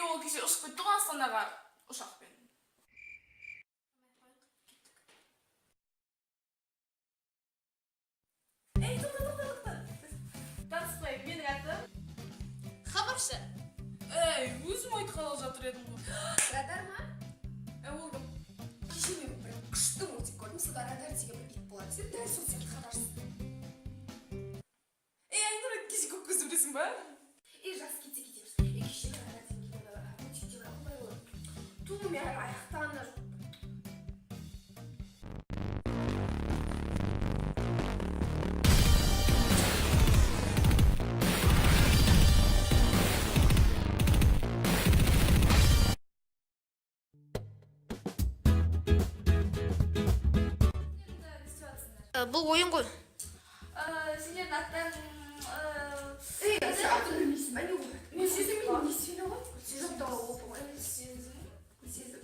ол кеше ұшып кетті ғой Астанаға ұшақпен. Ей, тоқта. Таныспай, менің атым Хабаршы. Ей, өзім айтқалы жатыр едім ғой. Радар ма? Ол кім? Кеше мен бір күшті мультик көрдім, сонда радар деген бір ит болады. Сен дәл сол сияқты хабарсың. Ей, Айнұр, кеше көп көзді білесің ба? Ей, жас кетсе кетеміз. Ей, кеше радар деген мультикте бір қандай болады. Ту, мен аяқтан да жоқ. Бұл ойын ғой. Сендердің аттарың... Ей, сен атын білмейсің ба? Мен сезіммен не сөйле ғой? Жоқ та опы ғой. Сезім? Сезім.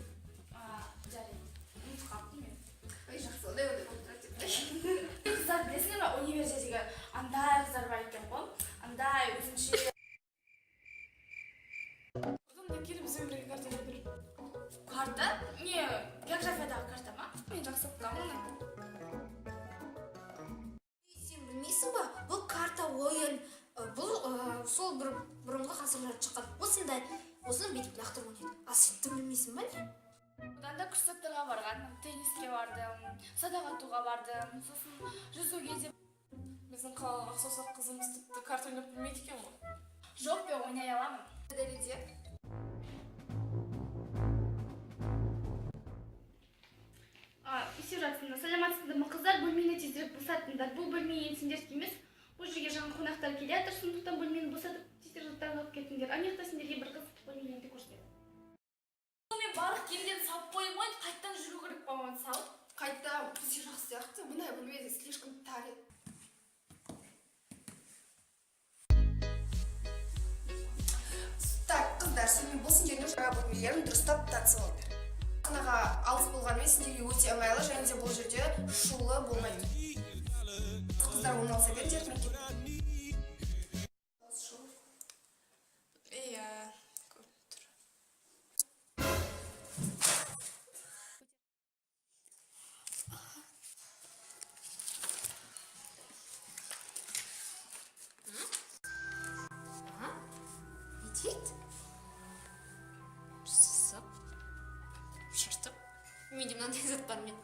Жарайды. Ұмытып қалыптым мен. Ей, жақсы, ондай болып тұрады. Қыздар білесіңдер ме, университетге андай қыздар бар екен ғой. Андай өзінше... Одан да келіп бізбен бірге карта келдір. Карта? Не, географиядағы карта ма? Мен жақсы оқығанмын. Сен білмейсің ба? Бұл карта ойын. Бұл сол бір бұрынғы ғасырларда шыққан. Осындай, осыны бүйтіп лақтырып ойнайды. А сен білмейсің ба не? Одан да курсаттарға барған, тенниске бардым, садақ атуға бардым, сосын жүзуге де. Біздің қалалық ақсаусақ қызымыз тіпті карта ойнап білмейді екен ғой. Жоқ, мен ойнай аламын. Дәлелде. Естіп жатсыңдар, саламатсыңдар ма қыздар, бөлмені тезірек босатыңдар. Бұл бөлме сендердікі емес. Бұл жерге жаңа қонақтар келе жатыр, сондықтан бөлмені босатып, тезірек заттарын алып кетіңдер. Аняқта сендерге бір қыз бөлмені көрсетеді. Мен барлық киімдерді салып қойдым ғой, қайттан жүру керек па оны салып? Қайта бізде жақсы сияқты, мұндай бөлмеде слишком тар еді. Так, қыздар, сонымен бұл сендердің жаңа бөлмелерін дұрыстап таңсалыңдар. Анаға алыс болғанымен сендерге өте ыңғайлы, және де бұл жерде шулы болмайды. Қыздар оны алса беріңдер мектеп. Иә, көрініп тұр. Не дейді? Сызып, шыртып. Менде мынандай зат бар мен.